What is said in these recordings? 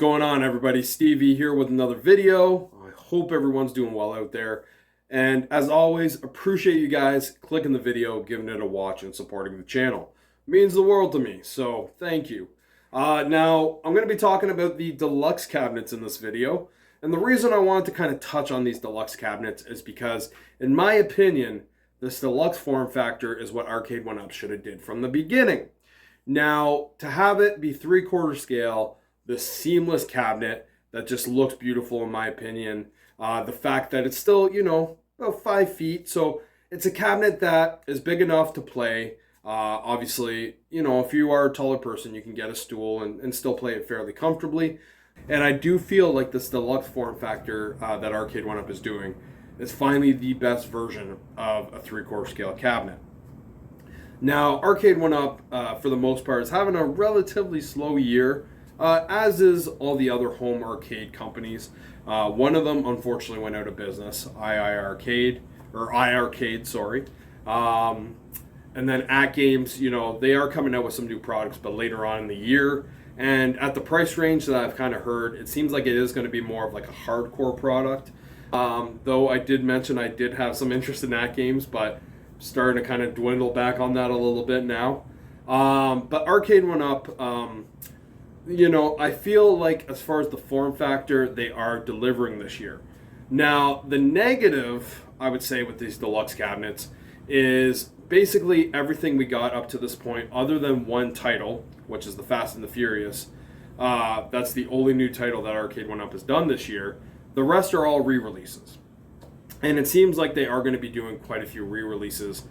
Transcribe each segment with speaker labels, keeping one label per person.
Speaker 1: going on, everybody? Stevie here with another video. I hope everyone's doing well out there. And as always, appreciate you guys clicking the video, giving it a watch, and supporting the channel. It means the world to me, so thank you. Now, I'm going to be talking about the deluxe cabinets in this video. And the reason I wanted to kind of touch on these deluxe cabinets is because, in my opinion, this deluxe form factor is what Arcade 1Up should have did from the beginning. Now, to have it be 3/4 scale, this seamless cabinet that just looks beautiful in my opinion, the fact that it's still, about 5 feet, so it's a cabinet that is big enough to play. Obviously, if you are a taller person, you can get a stool and still play it fairly comfortably. And I do feel like this deluxe form factor that Arcade 1Up is doing is finally the best version of a 3/4 scale cabinet. Now, Arcade 1Up, for the most part, is having a relatively slow year, as is all the other home arcade companies. One of them, unfortunately, went out of business, iArcade, sorry. And then At Games, they are coming out with some new products, but later on in the year. And at the price range that I've kind of heard, it seems like it is going to be more of like a hardcore product. Though I did mention I did have some interest in At Games, but starting to kind of dwindle back on that a little bit now. But Arcade 1Up, I feel like as far as the form factor, they are delivering this year. Now, the negative, I would say, with these deluxe cabinets is basically everything we got up to this point, other than one title, which is the Fast and the Furious. That's the only new title that Arcade 1Up has done this year. The rest are all re-releases. And it seems like they are going to be doing quite a few re-releases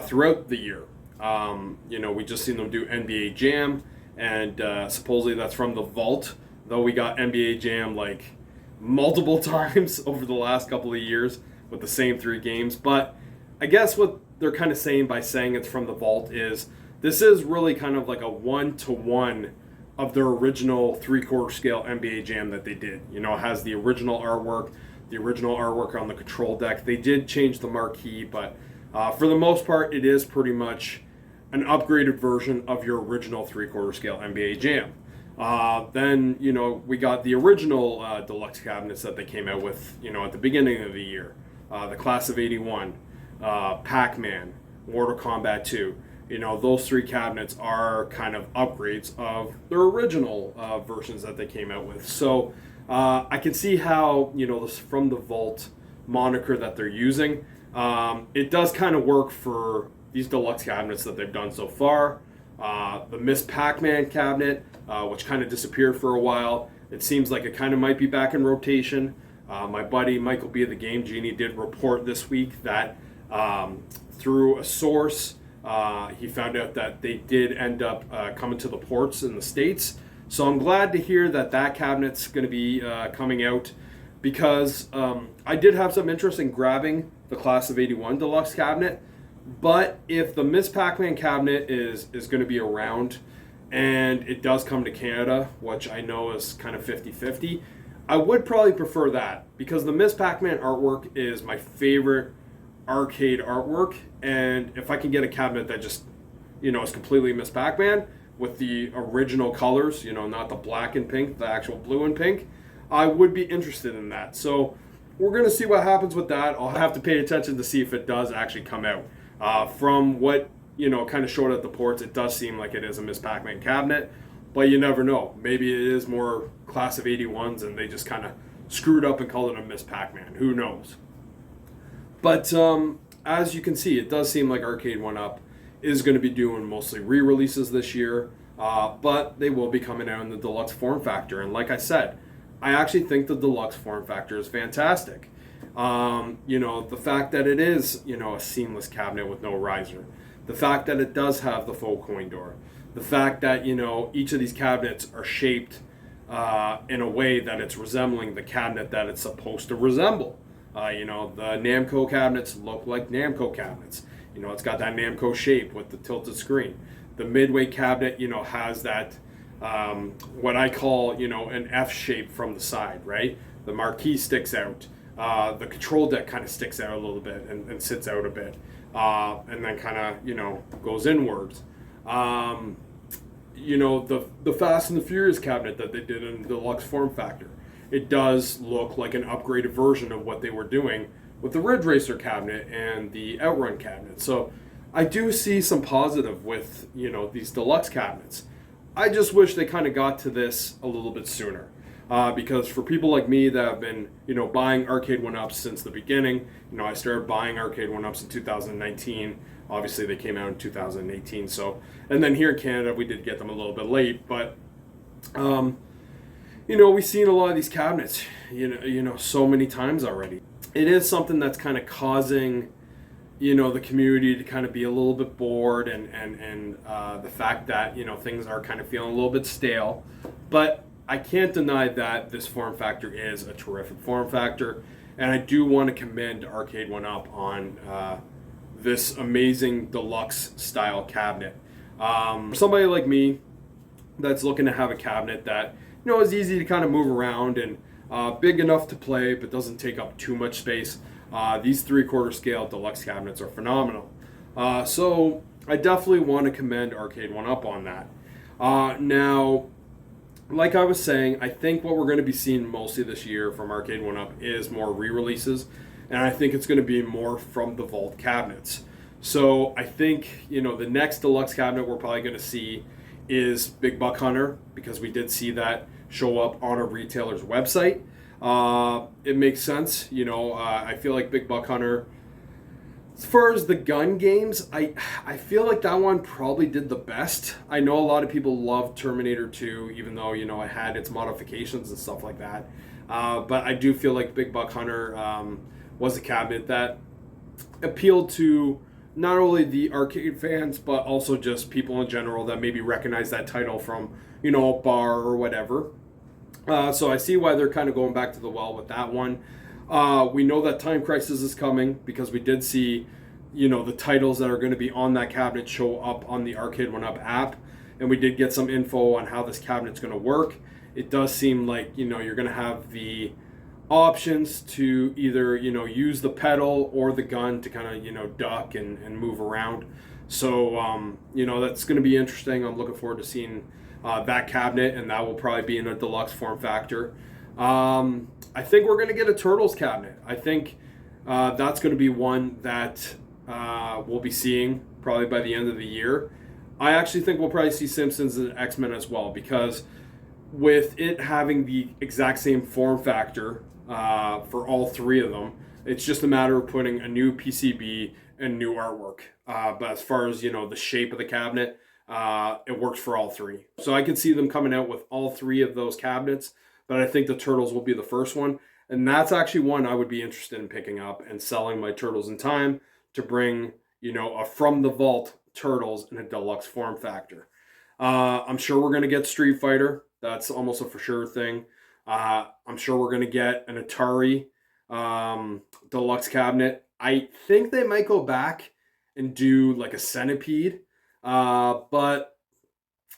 Speaker 1: throughout the year. We just seen them do NBA Jam, and supposedly that's from the vault, though we got NBA Jam like multiple times over the last couple of years with the same 3 games. But I guess what they're kind of saying by saying it's from the vault is this is really kind of like a 1-to-1 of their original 3/4 scale NBA Jam that they did. It has the original artwork on the control deck. They did change the marquee, but for the most part, it is pretty much an upgraded version of your original 3/4 scale NBA Jam. Then, we got the original deluxe cabinets that they came out with, at the beginning of the year. The Class of 81, Pac-Man, Mortal Kombat 2. Those 3 cabinets are kind of upgrades of their original versions that they came out with. So I can see how, this from the vault moniker that they're using, it does kind of work for these deluxe cabinets that they've done so far. The Miss Pac-Man cabinet, which kind of disappeared for a while, it seems like it kind of might be back in rotation. My buddy Michael B. the Game Genie did report this week that through a source, he found out that they did end up coming to the ports in the States. So I'm glad to hear that cabinet's going to be coming out, because I did have some interest in grabbing the Class of 81 deluxe cabinet. But if the Miss Pac-Man cabinet is going to be around and it does come to Canada, which I know is kind of 50-50, I would probably prefer that, because the Miss Pac-Man artwork is my favorite arcade artwork. And if I can get a cabinet that just, is completely Miss Pac-Man with the original colors, not the black and pink, the actual blue and pink, I would be interested in that. So we're going to see what happens with that. I'll have to pay attention to see if it does actually come out. From what, kind of showed at the ports, it does seem like it is a Miss Pac-Man cabinet, but you never know. Maybe it is more Class of 81s and they just kind of screwed up and called it a Miss Pac-Man. Who knows? But as you can see, it does seem like Arcade 1Up is going to be doing mostly re-releases this year, but they will be coming out in the deluxe form factor. And like I said, I actually think the deluxe form factor is fantastic. The fact that it is, a seamless cabinet with no riser. The fact that it does have the faux coin door. The fact that, each of these cabinets are shaped in a way that it's resembling the cabinet that it's supposed to resemble. The Namco cabinets look like Namco cabinets. It's got that Namco shape with the tilted screen. The Midway cabinet, has that, what I call, an F shape from the side, right? The marquee sticks out. The control deck kind of sticks out a little bit and sits out a bit. And then kind of, goes inwards. the Fast and the Furious cabinet that they did in the deluxe form factor. It does look like an upgraded version of what they were doing with the Ridge Racer cabinet and the Outrun cabinet. So I do see some positive with these deluxe cabinets. I just wish they kind of got to this a little bit sooner. Because for people like me that have been, buying arcade 1-ups since the beginning, I started buying arcade 1-ups in 2019. Obviously, they came out in 2018. So, and then here in Canada, we did get them a little bit late. But, we've seen a lot of these cabinets, so many times already. It is something that's kind of causing, the community to kind of be a little bit bored, and the fact that, things are kind of feeling a little bit stale. But I can't deny that this form factor is a terrific form factor, and I do want to commend Arcade 1-Up on this amazing deluxe style cabinet. For somebody like me that's looking to have a cabinet that is easy to kind of move around and big enough to play but doesn't take up too much space, these 3/4 scale deluxe cabinets are phenomenal. So I definitely want to commend Arcade 1-Up on that. Now, like I was saying, I think what we're going to be seeing mostly this year from Arcade 1-Up is more re-releases, and I think it's going to be more from the vault cabinets. So I think, the next deluxe cabinet we're probably going to see is Big Buck Hunter, because we did see that show up on a retailer's website. It makes sense. I feel like Big Buck Hunter, as far as the gun games, I feel like that one probably did the best. I know a lot of people love Terminator 2, even though, it had its modifications and stuff like that. But I do feel like Big Buck Hunter was a cabinet that appealed to not only the arcade fans, but also just people in general that maybe recognize that title from, a bar or whatever. So I see why they're kind of going back to the well with that one. We know that Time Crisis is coming because we did see, the titles that are going to be on that cabinet show up on the Arcade 1-Up app, and we did get some info on how this cabinet's going to work. It does seem like, you're going to have the options to either, use the pedal or the gun to kind of, duck and move around. So, that's going to be interesting. I'm looking forward to seeing that cabinet, and that will probably be in a deluxe form factor. I think we're going to get a Turtles cabinet. I think that's going to be one that we'll be seeing probably by the end of the year. I actually think we'll probably see Simpsons and X-Men as well, because with it having the exact same form factor for all three of them, it's just a matter of putting a new PCB and new artwork. But as far as, the shape of the cabinet, it works for all three. So I could see them coming out with all three of those cabinets, but I think the Turtles will be the first one. And that's actually one I would be interested in picking up and selling my Turtles in time to bring, a from the vault Turtles in a deluxe form factor. I'm sure we're going to get Street Fighter. That's almost a for sure thing. I'm sure we're going to get an Atari deluxe cabinet. I think they might go back and do like a Centipede. But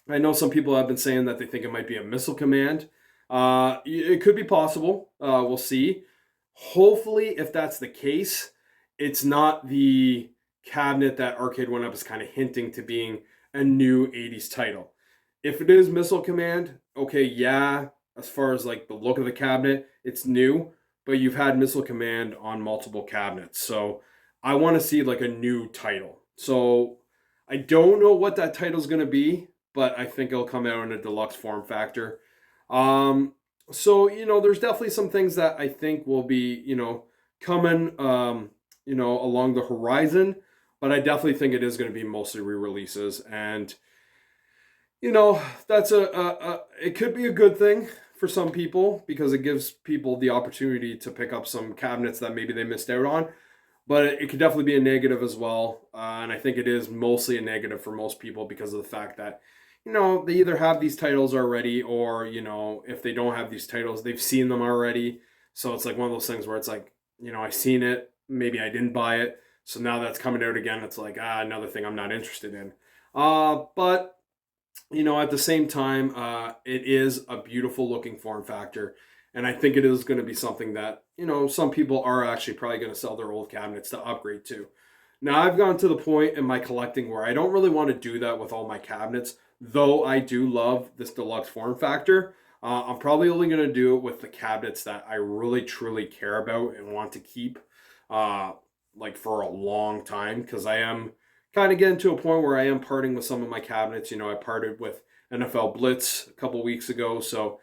Speaker 1: I know some people have been saying that they think it might be a Missile Command. It could be possible. We'll see. Hopefully, if that's the case, it's not the cabinet that Arcade 1-Up is kind of hinting to being a new 80s title. If it is Missile Command, okay, yeah, as far as like the look of the cabinet, it's new, but you've had Missile Command on multiple cabinets. So I want to see like a new title. So I don't know what that title's going to be, but I think it'll come out in a deluxe form factor. So, there's definitely some things that I think will be, coming, along the horizon, but I definitely think it is going to be mostly re-releases. And, that's it could be a good thing for some people because it gives people the opportunity to pick up some cabinets that maybe they missed out on. But it could definitely be a negative as well. And I think it is mostly a negative for most people because of the fact that, they either have these titles already or, if they don't have these titles, they've seen them already. So it's like one of those things where it's like, I've seen it. Maybe I didn't buy it. So now that's coming out again. It's like, another thing I'm not interested in. But, at the same time, it is a beautiful looking form factor. And I think it is going to be something that, some people are actually probably going to sell their old cabinets to upgrade to. Now, I've gotten to the point in my collecting where I don't really want to do that with all my cabinets, though I do love this deluxe form factor, I'm probably only going to do it with the cabinets that I really truly care about and want to keep uh, like for a long time, because I am kind of getting to a point where I am parting with some of my cabinets. You know, I parted with NFL Blitz a couple weeks ago, so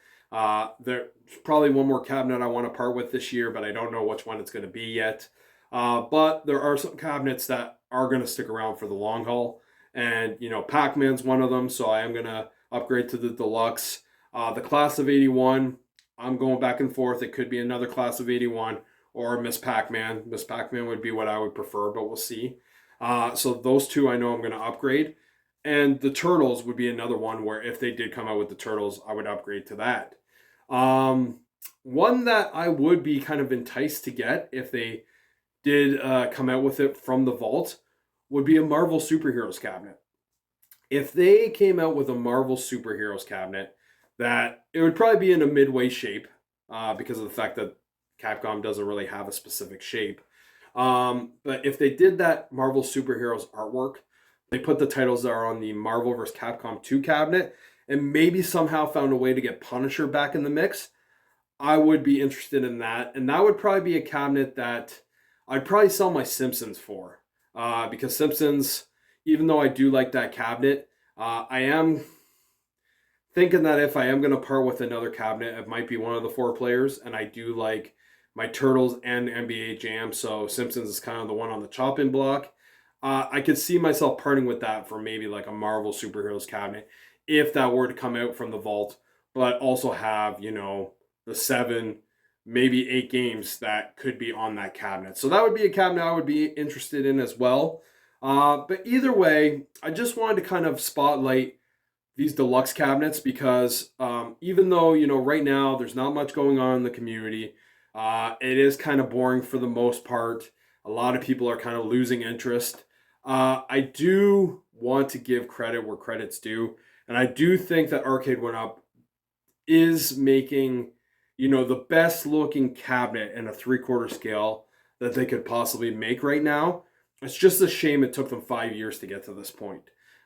Speaker 1: there's probably one more cabinet I want to part with this year, but I don't know which one it's going to be yet. But there are some cabinets that are going to stick around for the long haul. And, you know, Pac-Man's one of them, so I am going to upgrade to the deluxe. The class of 81, I'm going back and forth. It could be another class of 81 or Miss Pac-Man. Miss Pac-Man would be what I would prefer, but we'll see. So those two I know I'm going to upgrade. And the Turtles would be another one where if they did come out with the Turtles, I would upgrade to that. Um, One that I would be kind of enticed to get if they did come out with it from the vault would be a Marvel Superheroes cabinet. If they came out with a Marvel Superheroes cabinet, that it would probably be in a midway shape because of the fact that Capcom doesn't really have a specific shape. But if they did that Marvel Superheroes artwork, they put the titles that are on the Marvel vs. Capcom 2 cabinet, and maybe somehow found a way to get Punisher back in the mix, I would be interested in that. And that would probably be a cabinet that I'd probably sell my Simpsons for. Because Simpsons, even though I do like that cabinet, I am thinking that if I am going to part with another cabinet, it might be one of the four players. And I do like my Turtles and NBA Jam. So Simpsons is kind of the one on the chopping block. I could see myself parting with that for maybe like a Marvel Superheroes cabinet if that were to come out from the vault, but also have, you know, the 7, maybe 8 games that could be on that cabinet. So that would be a cabinet I would be interested in as well. But either way, I just wanted to kind of spotlight these deluxe cabinets because even though, you know, right now there's not much going on in the community, it is kind of boring for the most part. A lot of people are kind of losing interest. I do want to give credit where credit's due. And I do think that Arcade 1Up is making, you know, the best looking cabinet in a 3/4 scale that they could possibly make right now. It's just a shame it took them 5 years to get to this point.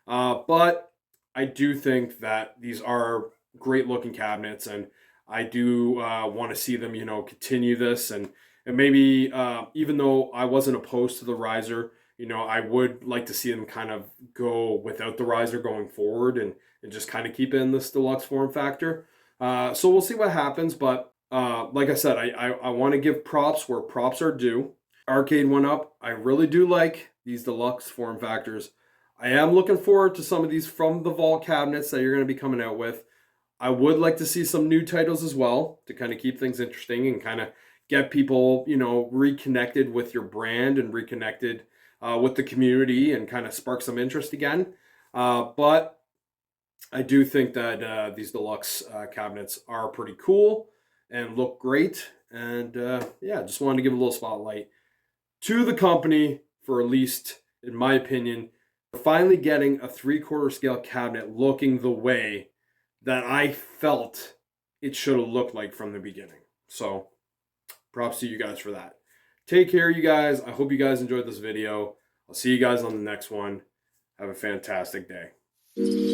Speaker 1: But I do think that these are great looking cabinets, and I do want to see them, you know, continue this, and maybe even though I wasn't opposed to the riser, you know, I would like to see them kind of go without the riser going forward, and just kind of keep it in this deluxe form factor. So we'll see what happens, but like I said, I want to give props where props are due. Arcade 1Up, I really do like these deluxe form factors. I am looking forward to some of these from the vault cabinets that you're going to be coming out with. I would like to see some new titles as well to kind of keep things interesting and kind of get people, you know, reconnected with your brand and reconnected with the community and kind of spark some interest again. But I do think that these deluxe cabinets are pretty cool and look great. And yeah, just wanted to give a little spotlight to the company for, at least in my opinion, finally getting a 3/4 scale cabinet looking the way that I felt it should have looked like from the beginning. So props to you guys for that. Take care, you guys. I hope you guys enjoyed this video. I'll see you guys on the next one. Have a fantastic day.